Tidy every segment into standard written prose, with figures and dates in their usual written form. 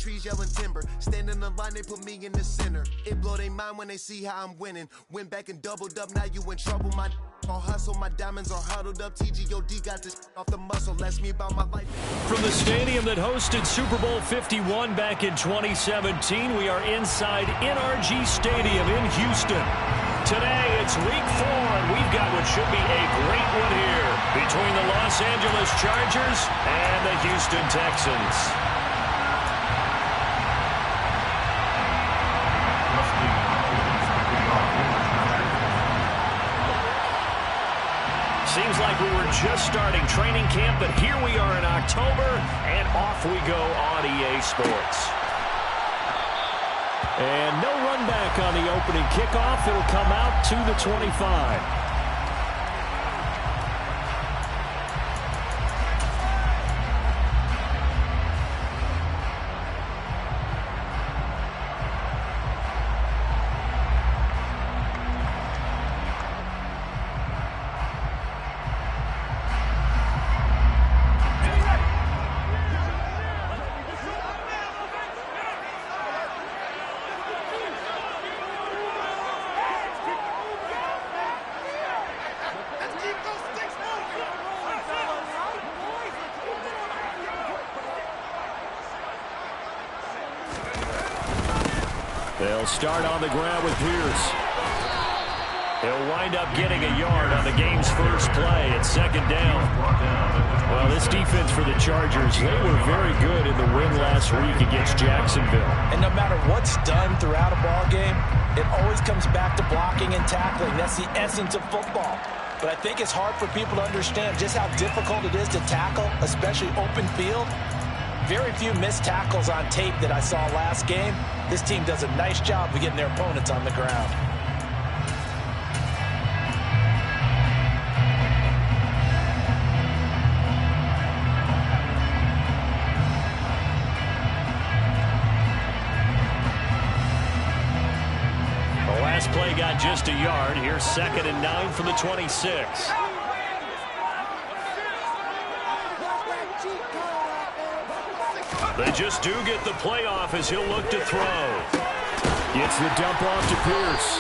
trees yelling timber. Stand in the line, they put me in the center. It blow their mind when they see how I'm winning. Went back and doubled up, now you in trouble. My all hustle, my diamonds are huddled up. TGOD got this off the muscle. Ask me about my life. From the stadium that hosted Super Bowl 51 back in 2017, we are inside NRG Stadium in Houston. Today, it's week 4, and we've got what should be a great one here between the Los Angeles Chargers and the Houston Texans. Seems like we were just starting training camp, but here we are in October, and off we go on EA Sports. And no run back on the opening kickoff. It'll come out to the 25. They'll start on the ground with Pierce. He'll wind up getting a yard on the game's first play at second down. Well, this defense for the Chargers, they were very good in the win last week against Jacksonville. And no matter what's done throughout a ball game, it always comes back to blocking and tackling. That's the essence of football. But I think it's hard for people to understand just how difficult it is to tackle, especially open field. Very few missed tackles on tape that I saw last game. This team does a nice job of getting their opponents on the ground. The last play got just a yard. Here's 2nd and 9 from the 26. They just do get the playoff as he'll look to throw. Gets the dump off to Pierce.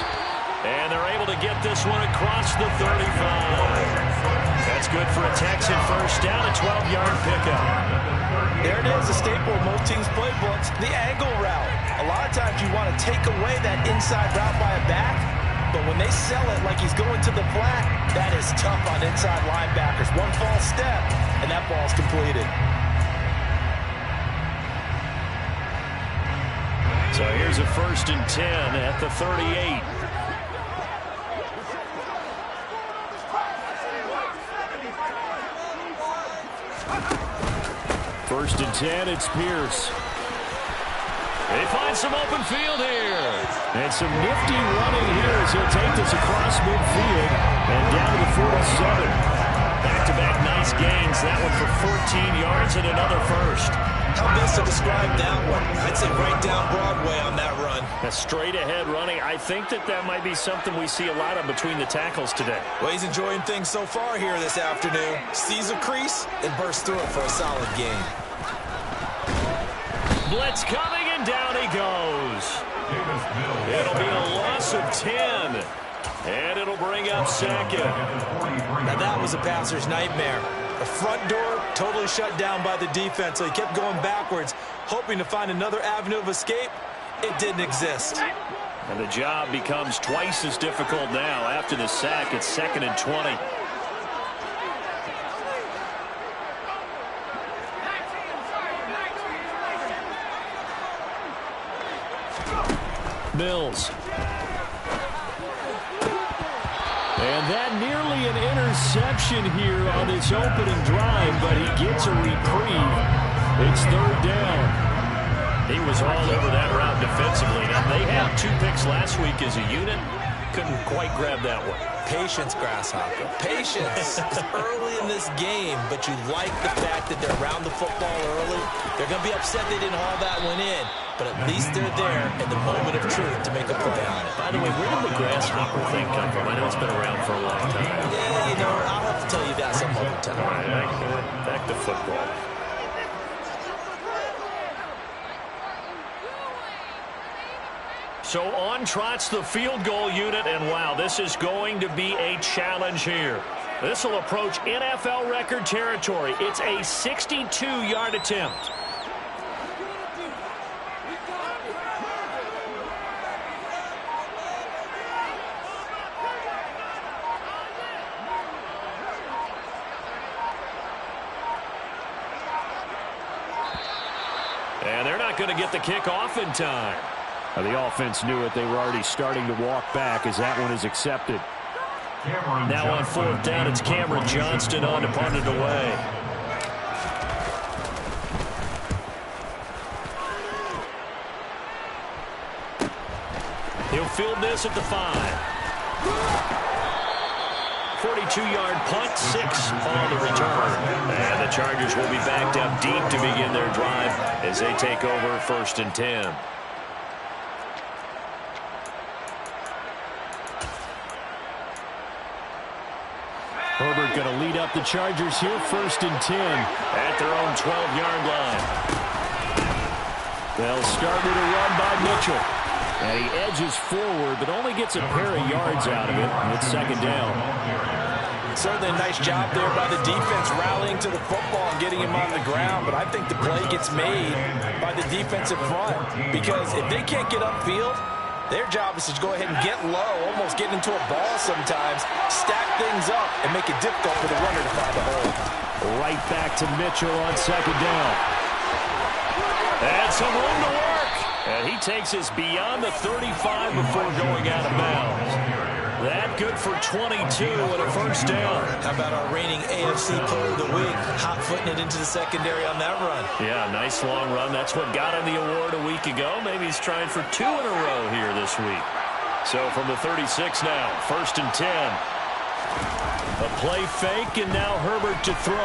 And they're able to get this one across the 35. That's good for a Texan first down, a 12-yard pickup. There it is, a staple of most teams' playbooks, the angle route. A lot of times you want to take away that inside route by a back, but when they sell it like he's going to the flat, that is tough on inside linebackers. One false step, and that ball's completed. So here's a 1st and 10 at the 38. First and 10, it's Pierce. They find some open field here. And some nifty running here as he'll take this across midfield and down to the 47. Back-to-back nice gains. That one for 14 yards and another first. How best to describe that one? I'd say right down Broadway on that run. A straight-ahead running. I think that might be something we see a lot of between the tackles today. Well, he's enjoying things so far here this afternoon. Sees a crease and bursts through it for a solid gain. Blitz coming, and down he goes. It'll be a loss of 10. And it'll bring up 2nd. Now that was a passer's nightmare. The front door totally shut down by the defense, so he kept going backwards, hoping to find another avenue of escape. It didn't exist. And the job becomes twice as difficult now after the sack. It's 2nd and 20. Mills. And that nearly an interception here on this opening drive, but he gets a reprieve. It's 3rd down. He was all over that route defensively. Now, they had 2 picks last week as a unit. Couldn't quite grab that one. Patience, Grasshopper. Patience. It's early in this game, but you like the fact that they're around the football early. They're going to be upset they didn't haul that one in, but at least they're there in the moment of truth to make a play on it. By the way, where did the Grasshopper thing come from? I know it's been around for a long time. Yeah, you know, I'll have to tell you that some other time. All right, back to football. So on trots the field goal unit, and wow, this is going to be a challenge here. This will approach NFL record territory. It's a 62-yard attempt. And they're not going to get the kick off in time. The offense knew it. They were already starting to walk back as that one is accepted. Now on fourth down, it's Cameron Johnston on to punt it away. He'll field this at the 5. 42-yard punt, 6 on the return. And the Chargers will be backed up deep to begin their drive as they take over 1st and 10. Herbert going to lead up the Chargers here, 1st and 10. At their own 12-yard line. They'll start with a run by Mitchell. And he edges forward, but only gets a pair of yards out of it. It's 2nd down. Certainly a nice job there by the defense rallying to the football and getting him on the ground. But I think the play gets made by the defensive front. Because if they can't get upfield, their job is to go ahead and get low, almost get into a ball sometimes, stack things up, and make it difficult for the runner to find a hole. Right back to Mitchell on 2nd down. And some room to work. And he takes us beyond the 35 before going out of bounds. That good for 22 and a 1st down. How about our reigning AFC Player of the Week, hot-footing it into the secondary on that run? Yeah, nice long run. That's what got him the award a week ago. Maybe he's trying for 2 in a row here this week. So from the 36 now, 1st and 10. A play fake, and now Herbert to throw.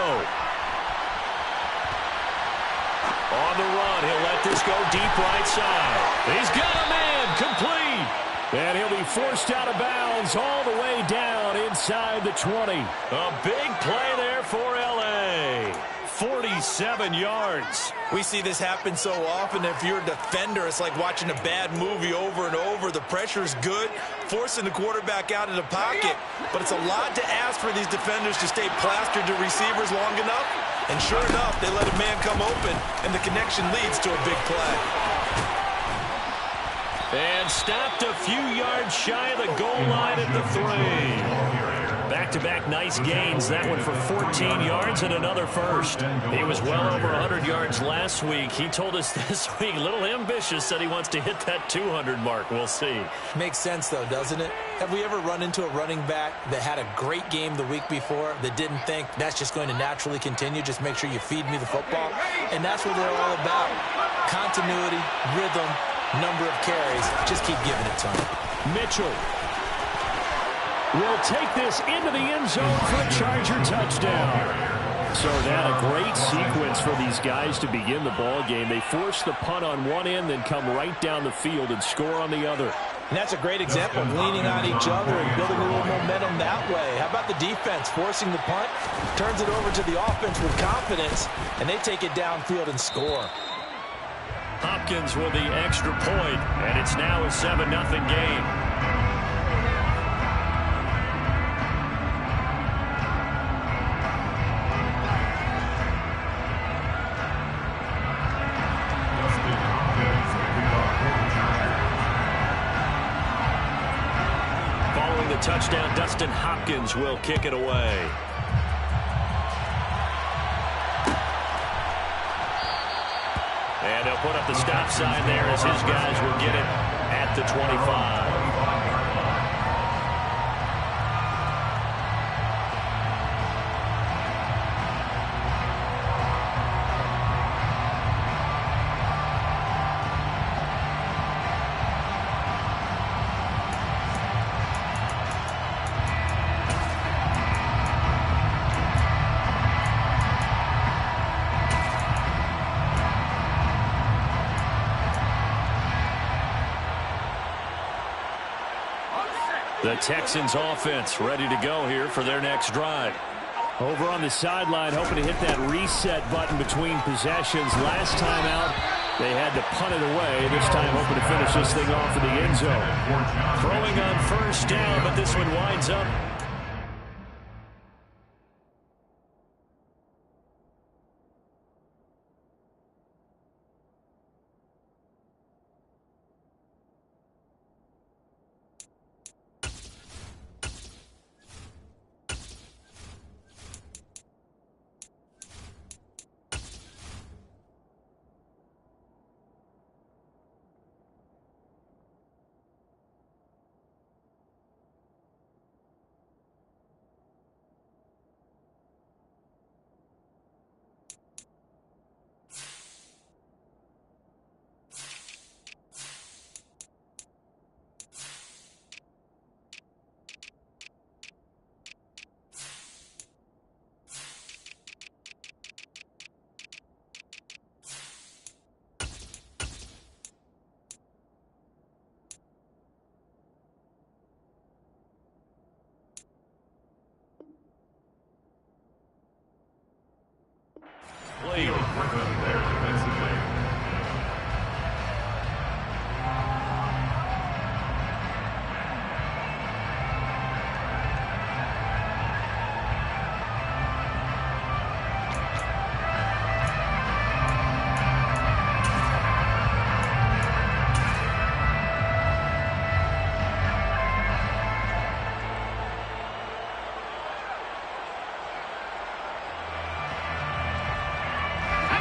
On the run, he'll let this go deep right side. He's got a man, complete. And he'll be forced out of bounds all the way down inside the 20. A big play there for L.A. 47 yards. We see this happen so often. If you're a defender, it's like watching a bad movie over and over. The pressure is good, forcing the quarterback out of the pocket. But it's a lot to ask for these defenders to stay plastered to receivers long enough. And sure enough, they let a man come open, and the connection leads to a big play. And stopped a few yards shy of the goal line at the 3. Back-to-back nice gains. That one for 14 yards and another first. He was well over 100 yards last week. He told us this week, a little ambitious, said he wants to hit that 200 mark. We'll see. Makes sense, though, doesn't it? Have we ever run into a running back that had a great game the week before that didn't think that's just going to naturally continue? Just make sure you feed me the football. And that's what they're all about. Continuity, rhythm, number of carries. Just keep giving it to him. Mitchell will take this into the end zone for a Charger touchdown. So that a great sequence for these guys to begin the ball game. They force the punt on one end, then come right down the field and score on the other. And that's a great example of leaning on each other and building a little momentum that way. How about the defense forcing the punt, turns it over to the offense with confidence, and they take it downfield and score. Hopkins with the extra point, and it's now a 7-0 game. Following the touchdown, Dustin Hopkins will kick it away. And they'll put up the stop sign there as his guys will get it at the 25. The Texans offense ready to go here for their next drive. Over on the sideline, hoping to hit that reset button between possessions. Last time out, They had to punt it away. This time hoping to finish this thing off in the end zone. Throwing on first down, but this one winds up.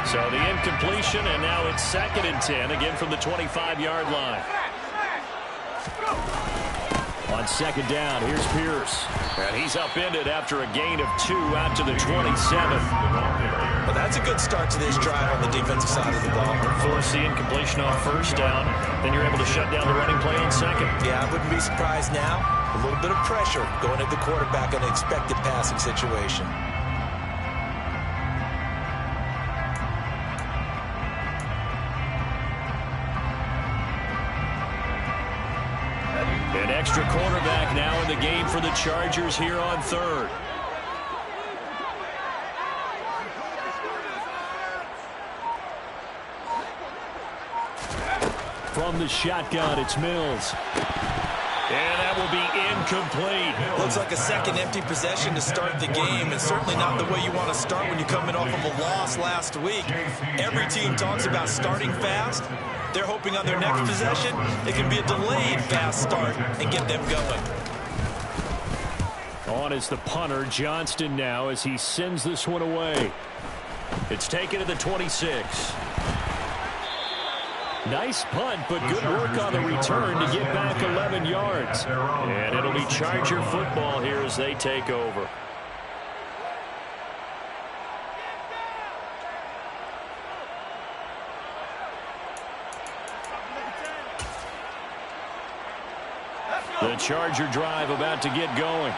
So the incompletion, and now it's 2nd and 10, again from the 25-yard line. On 2nd down, here's Pierce. And he's upended after a gain of 2 out to the 27. Well, that's a good start to this drive on the defensive side of the ball. Force the incompletion on first down, then you're able to shut down the running play on 2nd. Yeah, I wouldn't be surprised now. A little bit of pressure going at the quarterback in an expected passing situation. An extra cornerback now in the game for the Chargers here on 3rd. From the shotgun, it's Mills. And that will be incomplete. Looks like a second empty possession to start the game, and certainly not the way you want to start when you're coming off of a loss last week. Every team talks about starting fast. They're hoping on their next possession it can be a delayed fast start and get them going. On is the punter, Johnston, now as he sends this one away. It's taken to the 26. Nice punt, but good work on the return to get back 11 yards. And it'll be Charger football here as they take over. The Charger drive about to get going.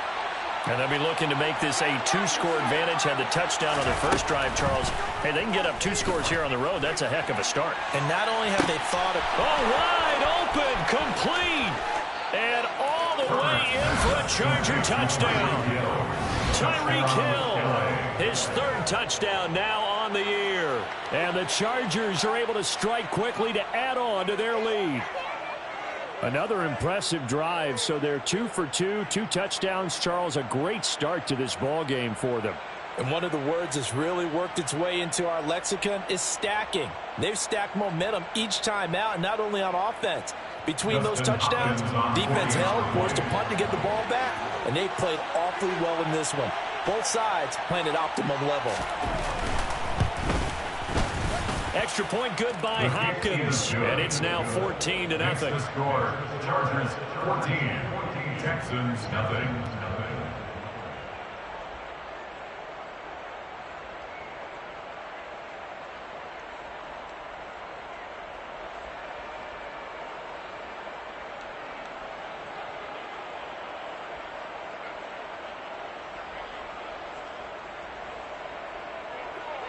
And they'll be looking to make this a 2-score advantage. Had the touchdown on their first drive, Charles. Hey, they can get up 2 scores here on the road. That's a heck of a start. And not only have they thought of... Oh, wide open, complete. And all the way in for a Charger touchdown. Tyreek Hill, his 3rd touchdown now on the year. And the Chargers are able to strike quickly to add on to their lead. Another impressive drive, so they're 2 for 2, 2 touchdowns. Charles, a great start to this ball game for them. And one of the words that's really worked its way into our lexicon is stacking. They've stacked momentum each time out, and not only on offense. Between those touchdowns, defense held, forced a punt to get the ball back, and they've played awfully well in this one. Both sides playing at optimum level. Extra point good by Hopkins, and it's now 14-0. Chargers 14, Texans nothing.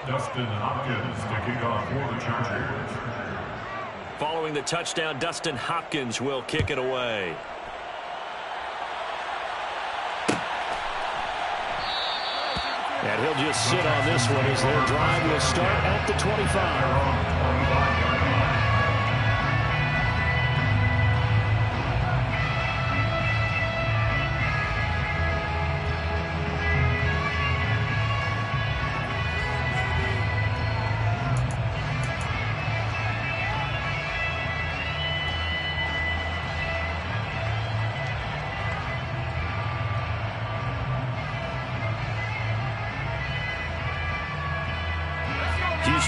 Dustin Hopkins to kick off for the Chargers. Following the touchdown, Dustin Hopkins will kick it away. And he'll just sit on this one as their drive will start at the 25.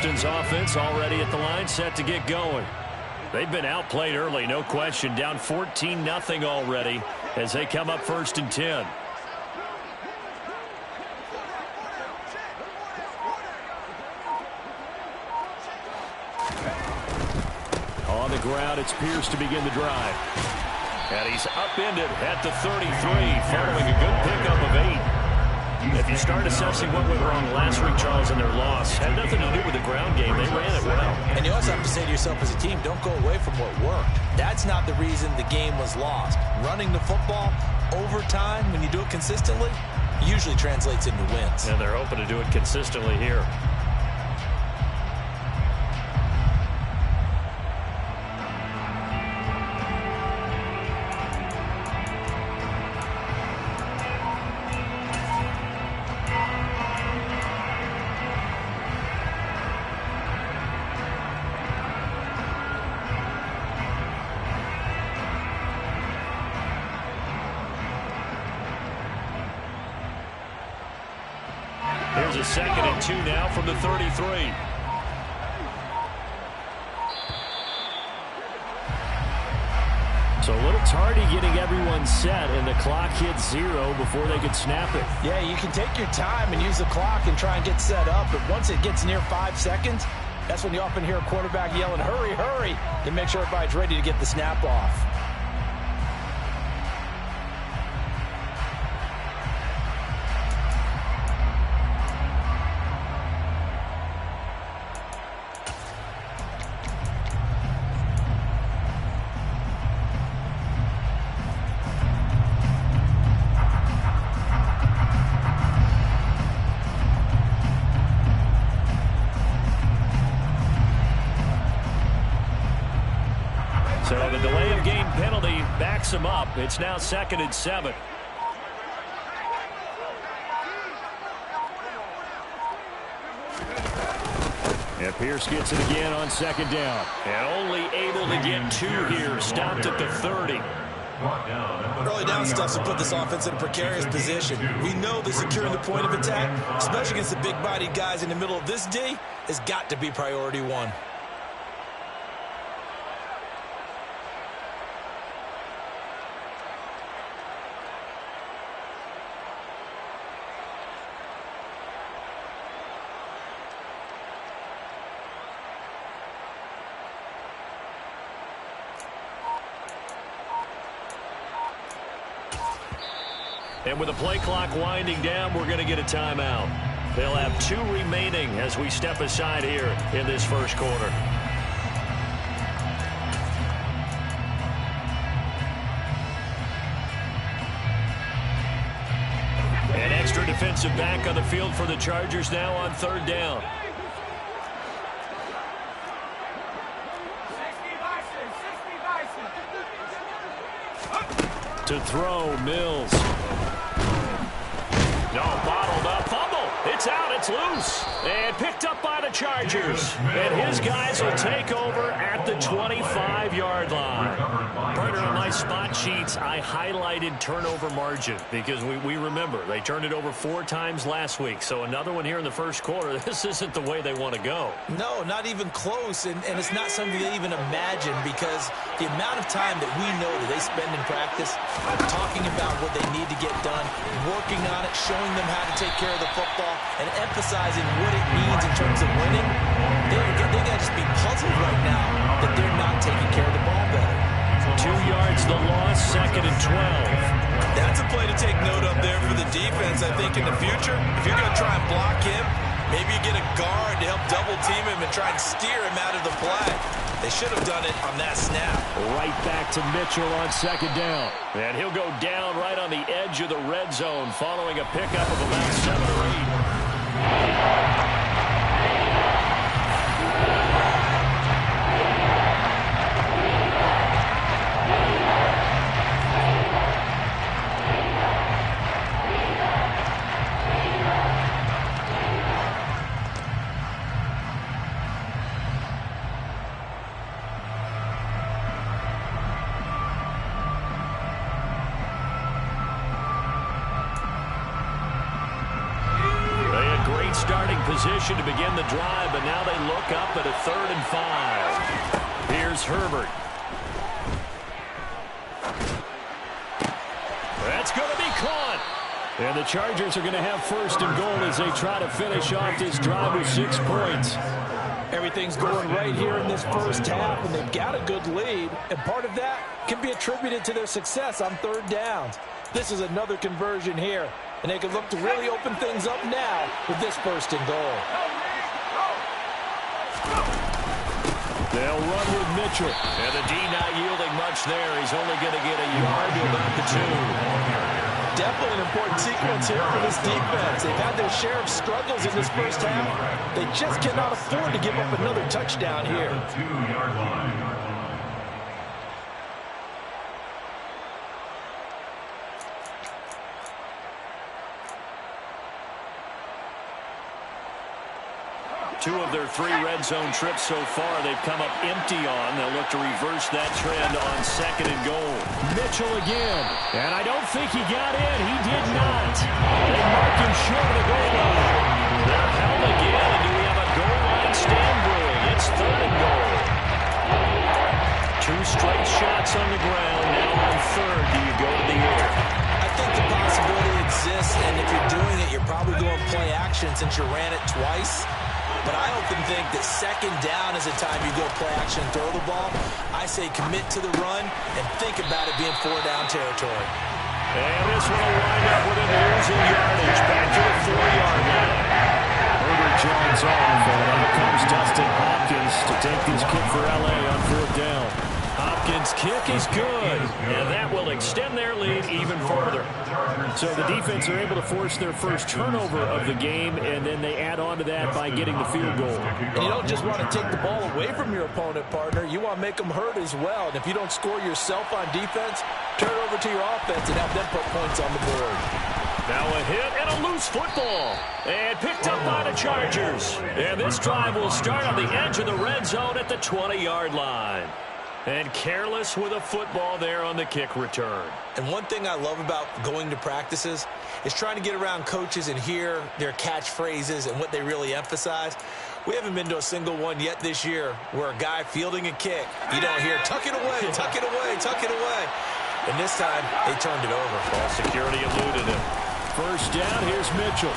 Houston's offense already at the line, set to get going. They've been outplayed early, no question. Down 14-0 already as they come up 1st and 10. On the ground, it's Pierce to begin the drive. And he's upended at the 33, following a good pickup of 8. If you start assessing what went wrong last week, Charles, in their loss, had nothing to do with the ground game. They ran it well. And you also have to say to yourself as a team, don't go away from what worked. That's not the reason the game was lost. Running the football over time, when you do it consistently, usually translates into wins. And they're hoping to do it consistently here. Here's a 2nd and 2 now from the 33. So a little tardy getting everyone set, and the clock hits 0 before they could snap it. Yeah, you can take your time and use the clock and try and get set up, but once it gets near 5 seconds, that's when you often hear a quarterback yelling, hurry, hurry, to make sure everybody's ready to get the snap off. So the delay of game penalty backs him up. It's now 2nd and 7. And Pierce gets it again on 2nd down. And only able to get 2 here. Stopped at the 30. Early down stuff to put this offense in a precarious position. We know that securing the point of attack, especially against the big-bodied guys in the middle of this D, has got to be priority 1. And with the play clock winding down, we're going to get a timeout. They'll have 2 remaining as we step aside here in this first quarter. An extra defensive back on the field for the Chargers now on 3rd down. To throw, Mills. No, bottled up, fumble. It's out, it's loose. And picked up by the Chargers. And his guys will take over at the 25-yard line. Partner, on my spot sheets, I highlighted turnover margin because we remember they turned it over 4 times last week. So another one here in the first quarter. This isn't the way they want to go. No, not even close. And it's not something they even imagine, because the amount of time that we know that they spend in practice talking about what they need to get done, working on it, showing them how to take care of the football, and emphasizing what it means in terms of winning, they got to just be puzzled right now that they're not taking care of the ball better. 2 yards the loss, 2nd and 12. That's a play to take note of there for the defense, I think, in the future. If you're going to try and block him, maybe you get a guard to help double team him and try and steer him out of the play. They should have done it on that snap. Right back to Mitchell on 2nd down. And he'll go down right on the edge of the red zone following a pickup of about 7 or 8. position to begin the drive, but now they look up at a 3rd and 5. Here's Herbert. That's going to be caught. And the Chargers are going to have 1st and goal as they try to finish off this drive with 6 points. Everything's going right here in this first half, and they've got a good lead, and part of that can be attributed to their success on 3rd downs. This is another conversion here, and they can look to really open things up now with this 1st and goal. They'll run with Mitchell. And the D not yielding much there. He's only going to get a yard to about the 2. Definitely an important sequence here for this defense. They've had their share of struggles in this first half. They just cannot afford to give up another touchdown here. 2-yard line. Two of their 3 red zone trips so far they've come up empty on. They'll look to reverse that trend on 2nd and goal. Mitchell again. And I don't think he got in. He did not. They mark him short of the goal line. They're held again. And do we have a goal line stand brewing? It's 3rd and goal. 2 straight shots on the ground. Now on 3rd, do you go to the air? I think the possibility exists, and if you're doing it, you're probably going play action since you ran it twice. But I often think that 2nd down is the time you go play action and throw the ball. I say commit to the run and think about it being 4-down territory. And this one will wind up with him losing yardage back to the 4-yard line. Herbert joins off, and out comes Dustin Hopkins to take this kick for L.A. on 4th down. Hopkins' kick is good, and that will extend their lead even further. So the defense are able to force their first turnover of the game, and then they add on to that by getting the field goal. And you don't just want to take the ball away from your opponent, partner. You want to make them hurt as well. And if you don't score yourself on defense, turn it over to your offense and have them put points on the board. Now a hit and a loose football. And picked up by the Chargers. And this drive will start on the edge of the red zone at the 20-yard line. And careless with a football there on the kick return. And one thing I love about going to practices is trying to get around coaches and hear their catchphrases and what they really emphasize. We haven't been to a single one yet this year where a guy fielding a kick, you don't hear, tuck it away, tuck it away, tuck it away. And this time, they turned it over. Ball security eluded him. 1st down, here's Mitchell.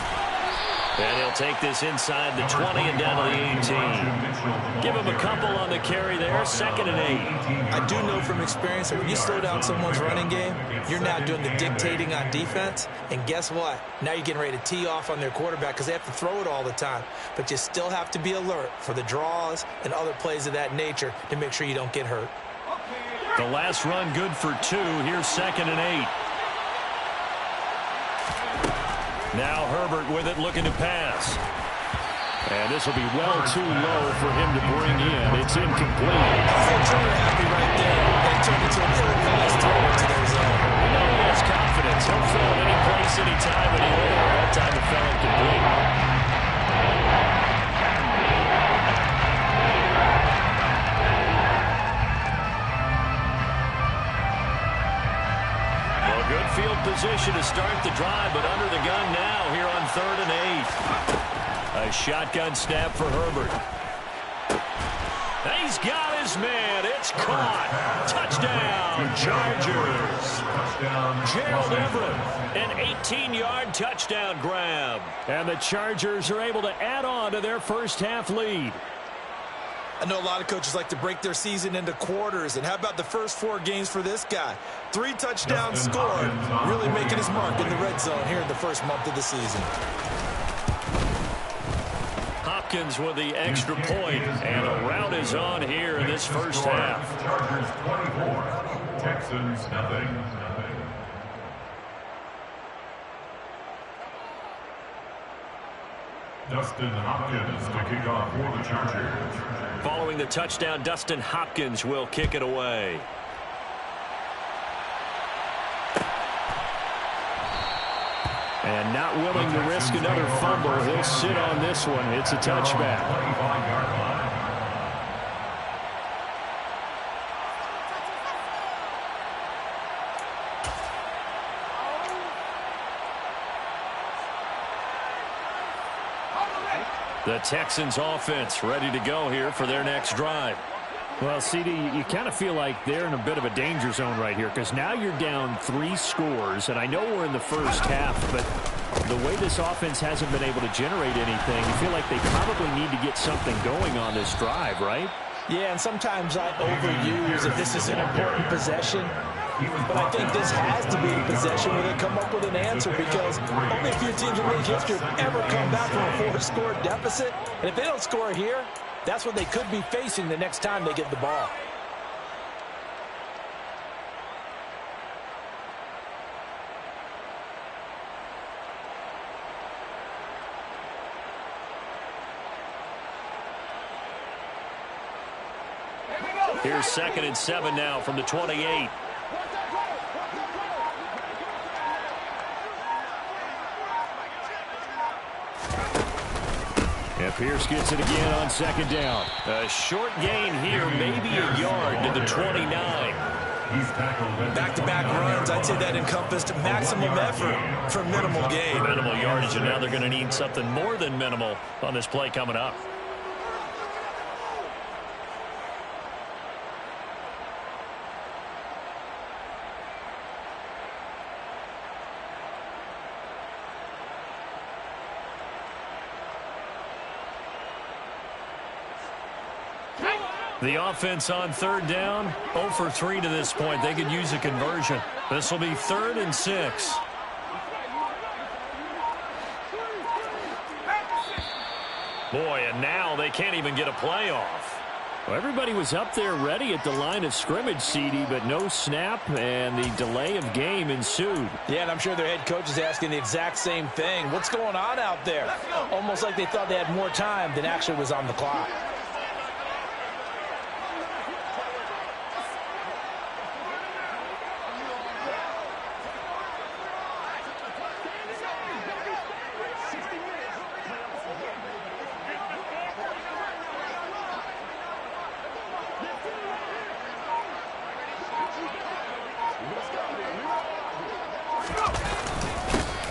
And he'll take this inside the 20 and down to the 18. Give him a couple on the carry there, 2nd and 8. I do know from experience that when you slow down someone's running game, you're now doing the dictating on defense. And guess what? Now you're getting ready to tee off on their quarterback because they have to throw it all the time. But you still have to be alert for the draws and other plays of that nature to make sure you don't get hurt. The last run good for 2. Here's 2nd and 8. Now Herbert with it, looking to pass. And this will be well too low for him to bring in. It's incomplete. They're happy right there. They turned into an ill-advised throw into their zone. You know he has confidence. He'll throw it any place, anytime, anywhere. That time it fell incomplete. Good field position to start the drive, but under the gun now here on 3rd and 8. A shotgun snap for Herbert. He's got his man. It's caught. Touchdown, Chargers. Gerald Everett, an 18-yard touchdown grab. And the Chargers are able to add on to their first half lead. I know a lot of coaches like to break their season into quarters. And how about the first 4 games for this guy? 3 touchdowns scored, really making his mark in the red zone here in the first month of the season. Hopkins with the extra point, and a rout is on here in this first half. Chargers 24, Texans nothing. Dustin Hopkins to kick off for the Chargers. Following the touchdown, Dustin Hopkins will kick it away. And not willing to risk another fumble, he'll sit on this one. It's a touchback. 25-yard line. The Texans offense ready to go here for their next drive. Well, CD, you kind of feel like they're in a bit of a danger zone right here because now you're down 3 scores, and I know we're in the first half, but the way this offense hasn't been able to generate anything, you feel like they probably need to get something going on this drive, right? Yeah, and sometimes I overuse that this is an important possession. But I think this has to be the possession where they come up with an answer because only a few teams in league history have ever come back from a 4-score deficit. And if they don't score here, that's what they could be facing the next time they get the ball. Here's 2nd and 7 now from the 28. And Pierce gets it again on 2nd down. A short gain here, maybe a yard to the 29. Back-to-back runs, I'd say that encompassed maximum effort for minimal gain. Minimal yardage, and now they're going to need something more than minimal on this play coming up. The offense on 3rd down, 0 for 3 to this point. They could use a conversion. This will be 3rd and 6. Boy, and now they can't even get a play off. Well, everybody was up there ready at the line of scrimmage, CD, but no snap, and the delay of game ensued. Yeah, and I'm sure their head coach is asking the exact same thing. What's going on out there? Almost like they thought they had more time than actually was on the clock.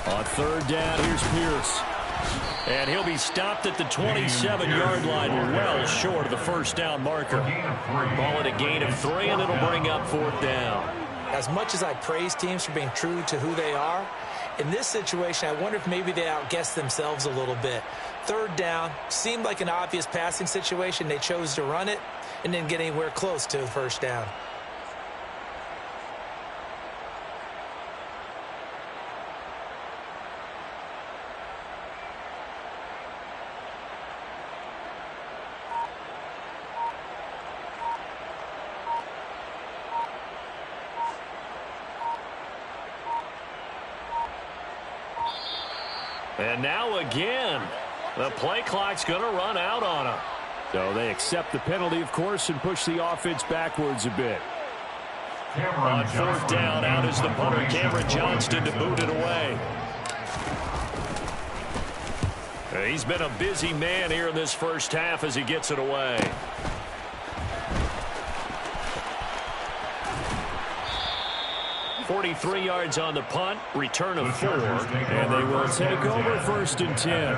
On 3rd down, here's Pierce. And he'll be stopped at the 27-yard line, well short of the 1st down marker. Call it a gain of 3, and it'll bring up 4th down. As much as I praise teams for being true to who they are, in this situation, I wonder if maybe they outguessed themselves a little bit. 3rd down seemed like an obvious passing situation. They chose to run it and didn't get anywhere close to the 1st down. And now again, the play clock's going to run out on them. So they accept the penalty, of course, and push the offense backwards a bit. On 4th down, out is the punter, Cameron Johnston, to boot it away. He's been a busy man here in this first half as he gets it away. .43 yards on the punt, return of 4, and they will take over 1st and 10.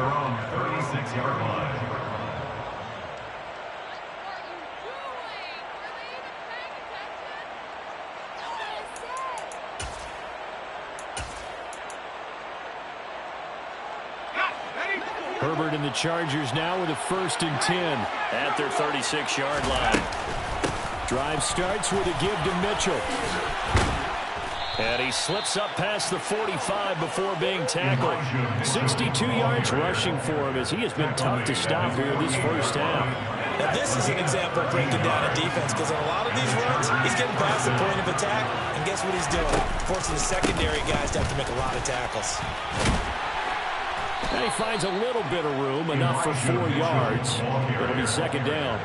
Herbert and the Chargers now with a 1st and 10. At their 36-yard line. Drive starts with a give to Mitchell. And he slips up past the 45 before being tackled. 62 yards rushing for him as he has been tough to stop here this first half. Now this is an example of breaking down a defense because on a lot of these runs, he's getting past the point of attack, and guess what he's doing? Forcing the secondary guys to have to make a lot of tackles. And he finds a little bit of room, enough for 4 yards. It'll be 2nd down.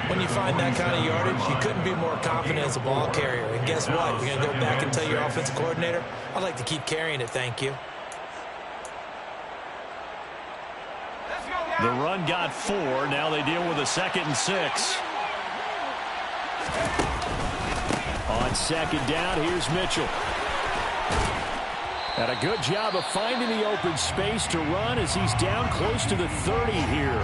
When you find that kind of yardage, you couldn't be more confident as a ball carrier. And guess what? You're going to go back and tell your offensive coordinator, I'd like to keep carrying it, thank you. The run got 4. Now they deal with a 2nd and 6. On 2nd down, here's Mitchell. And a good job of finding the open space to run as he's down close to the 30 here.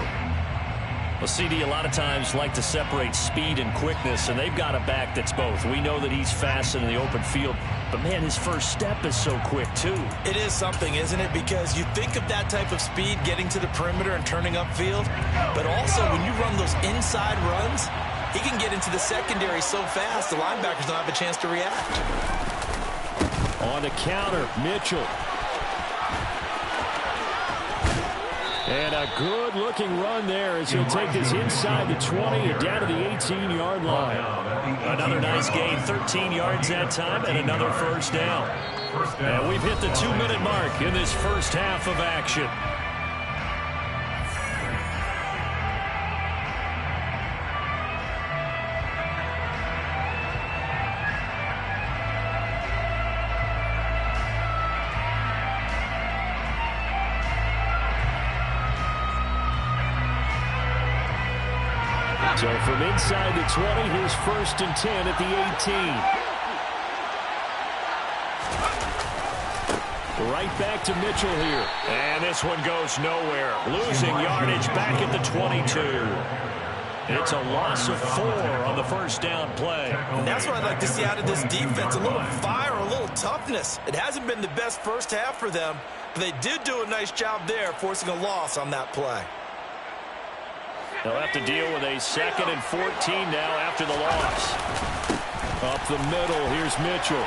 Well, CD a lot of times like to separate speed and quickness, and they've got a back that's both. We know that he's fast in the open field, but, man, his first step is so quick, too. It is something, isn't it? Because you think of that type of speed getting to the perimeter and turning upfield, but also when you run those inside runs, he can get into the secondary so fast the linebackers don't have a chance to react. On the counter, Mitchell. And a good-looking run there as he'll take this inside the 20 and down to the 18-yard line. Another nice gain, 13 yards that time, and another first down. And we've hit the 2-minute mark in this first half of action. So from inside the 20, here's 1st and 10 at the 18. Right back to Mitchell here. And this one goes nowhere. Losing yardage back at the 22. It's a loss of 4 on the first down play. And that's what I'd like to see out of this defense. A little fire, a little toughness. It hasn't been the best first half for them, but they did do a nice job there forcing a loss on that play. They'll have to deal with a 2nd and 14 now after the loss. Up the middle, here's Mitchell.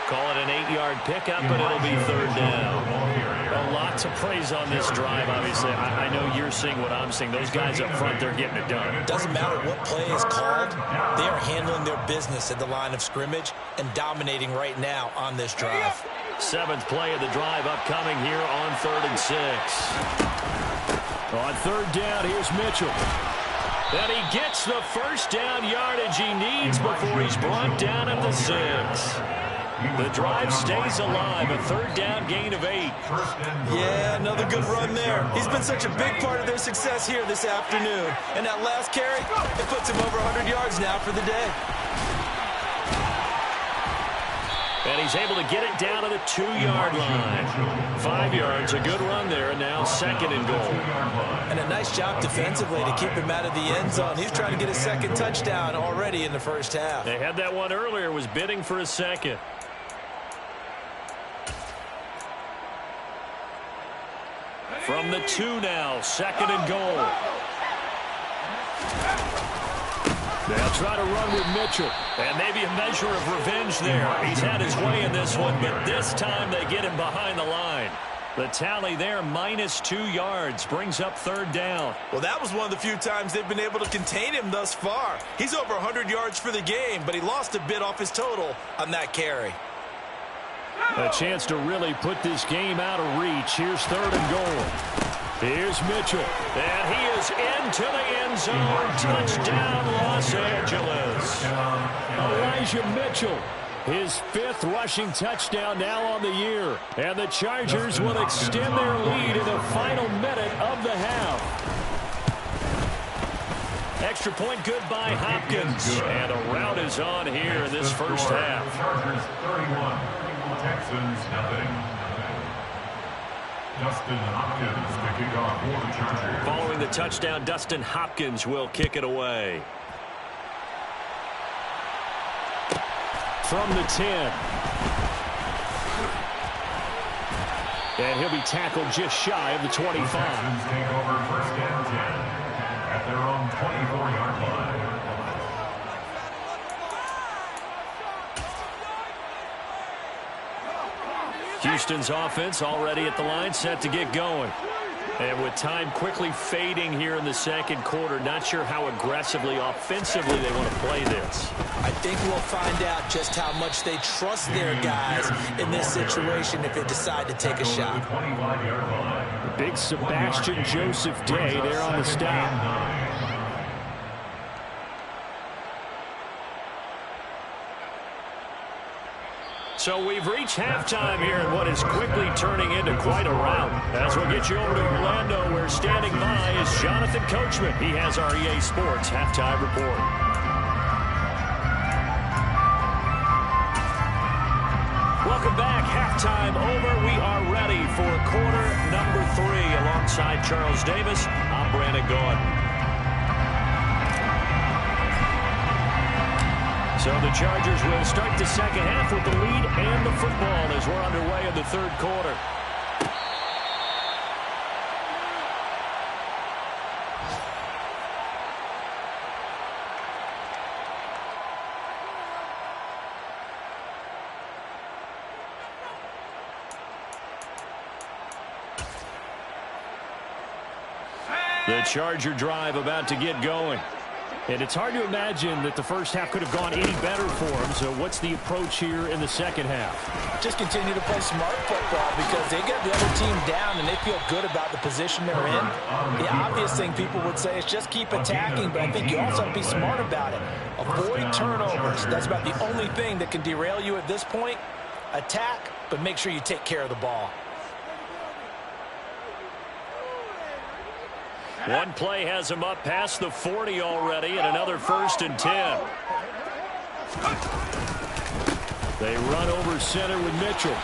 Call it an 8-yard pickup, but it'll be 3rd down. A lot to praise on this drive, obviously. I know you're seeing what I'm seeing. Those guys up front, they're getting it done. Doesn't matter what play is called. They are handling their business at the line of scrimmage and dominating right now on this drive. 7th play of the drive upcoming here on 3rd and 6. On 3rd down, here's Mitchell. And he gets the first down yardage he needs before he's brought down at the 6. The drive stays alive, a 3rd down gain of 8. Yeah, another good run there. He's been such a big part of their success here this afternoon. And that last carry, it puts him over 100 yards now for the day. And he's able to get it down to the 2-yard line. 5 yards, a good run there, and now 2nd and goal. And a nice job defensively to keep him out of the end zone. He's trying to get a 2nd touchdown already in the first half. They had that one earlier, was bidding for a 2nd. From the 2 now, 2nd and goal. They'll try to run with Mitchell. And maybe a measure of revenge there. He's had his way in this one, but this time they get him behind the line. The tally there, -2 yards, brings up 3rd down. Well, that was one of the few times they've been able to contain him thus far. He's over 100 yards for the game, but he lost a bit off his total on that carry. A chance to really put this game out of reach. Here's 3rd and goal. Here's Mitchell. And he is into the end zone. Touchdown, Los Angeles. Elijah Mitchell, his 5th rushing touchdown now on the year. And the Chargers will extend their lead in the final minute of the half. Extra point good by Hopkins. And a rout is on here in this first half. Chargers 31, Texans nothing. Dustin Hopkins to kick off for the Chargers. Following the touchdown, Dustin Hopkins will kick it away. From the 10. And he'll be tackled just shy of the 25. The Texans take over 1st and 10 at their own 24-yard line. Houston's offense already at the line, set to get going. And with time quickly fading here in the 2nd quarter, not sure how aggressively, offensively they want to play this. I think we'll find out just how much they trust their guys in this situation if they decide to take a shot. Big Sebastian Joseph Day there on the stop. So we've reached halftime here in what is quickly turning into quite a rout. As we'll get you over to Orlando, where standing by is Jonathan Coachman. He has our EA Sports Halftime Report. Welcome back. halftime over. We are ready for quarter number 3. Alongside Charles Davis, I'm Brandon Gordon. So the Chargers will start the second half with the lead and the football as we're underway in the third quarter. The Charger drive about to get going. And it's hard to imagine that the first half could have gone any better for them. So what's the approach here in the second half? Just continue to play smart football because they get the other team down and they feel good about the position they're in. The obvious thing people would say is just keep attacking, but I think you also have to be smart about it. Avoid turnovers. That's about the only thing that can derail you at this point. Attack, but make sure you take care of the ball. One play has him up past the 40 already, and another 1st and 10. They run over center with Mitchell.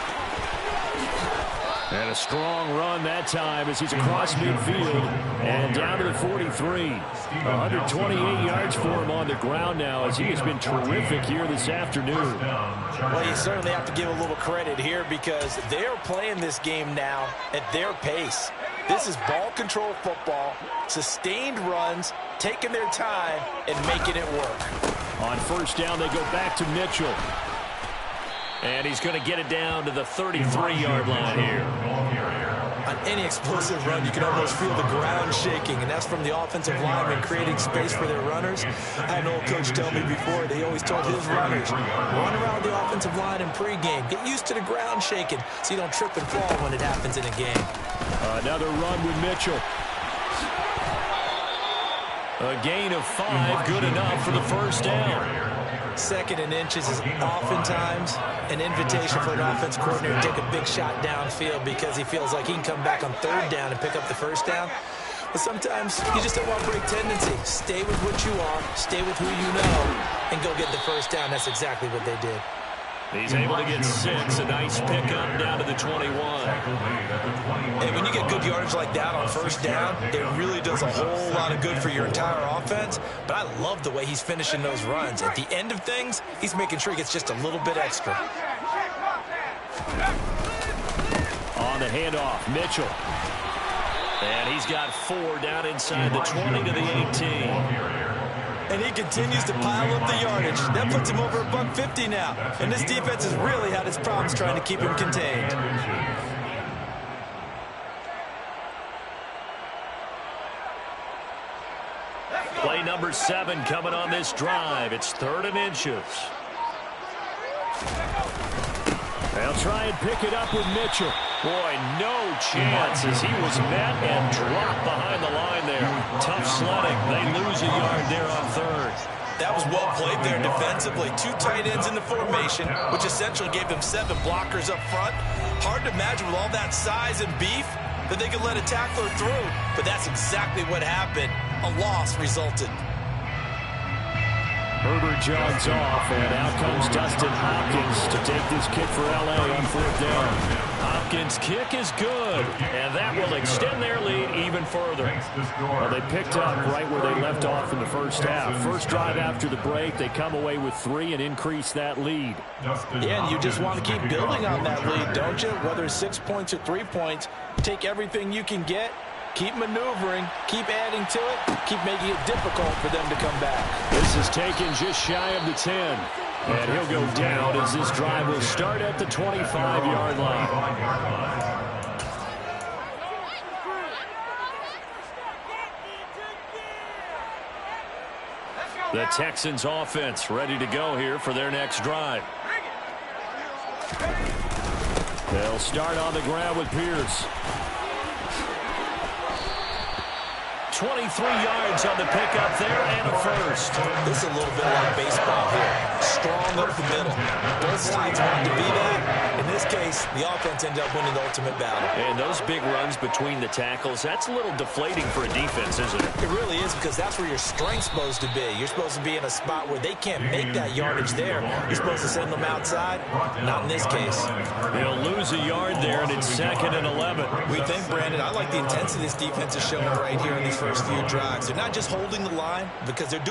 And a strong run that time as he's across midfield and down to the 43. 128 yards for him on the ground now as he has been terrific here this afternoon. Well, you certainly have to give a little credit here because they're playing this game now at their pace. This is ball control football, sustained runs, taking their time, and making it work. On first down, they go back to Mitchell. And he's going to get it down to the 33-yard line here. On any explosive run, you can almost feel the ground shaking, and that's from the offensive linemen creating space for their runners. I had an old coach tell me before, they always told his runners, run around the offensive line in pregame. Get used to the ground shaking so you don't trip and fall when it happens in a game. Another run with Mitchell. A gain of 5, good enough for the first down. 2nd and inches is oftentimes an invitation for an offense coordinator to take a big shot downfield because he feels like he can come back on 3rd down and pick up the first down. But sometimes you just don't want break tendency. Stay with what you are, stay with who you know, and go get the first down. That's exactly what they did. He's able to get 6, a nice pickup down to the 21. And when you get good yardage like that on first down, it really does a whole lot of good for your entire offense. But I love the way he's finishing those runs. At the end of things, he's making sure he gets just a little bit extra. On the handoff, Mitchell. And he's got 4 down inside the 20 to the 18. And he continues to pile up the yardage. That puts him over $150 now. And this defense has really had its problems trying to keep him contained. Play number 7 coming on this drive. It's 3rd and inches. They'll try and pick it up with Mitchell. Boy, no chance as he was met and dropped behind the line there. Tough sledding. They lose a yard there on 3rd. That was well played there defensively. 2 tight ends in the formation, which essentially gave them 7 blockers up front. Hard to imagine with all that size and beef that they could let a tackler through. But that's exactly what happened. A loss resulted. Herbert jogs off, and out comes Dustin Hopkins to take this kick for L.A. on 4th down. Hopkins' kick is good, and that will extend their lead even further. Well, they picked up right where they left off in the first half. First drive after the break, they come away with 3 and increase that lead. Yeah, and you just want to keep building on that lead, don't you? Whether it's 6 points or 3 points, take everything you can get. Keep maneuvering, keep adding to it, keep making it difficult for them to come back. This is taken just shy of the 10. And he'll go down as this drive will start at the 25-yard line. The Texans offense ready to go here for their next drive. They'll start on the ground with Pierce. 23 yards on the pickup there and a first. This is a little bit like baseball here. Strong up the middle. Both sides want to be that. In this case, the offense ended up winning the ultimate battle. And those big runs between the tackles, that's a little deflating for a defense, isn't it? It really is, because that's where your strength's supposed to be. You're supposed to be in a spot where they can't make that yardage there. You're supposed to send them outside. Not in this case. They'll lose a yard there, and it's 2nd and 11. We think, Brandon, I like the intensity this defense is showing right here in these first few drives. They're not just holding the line because they're doing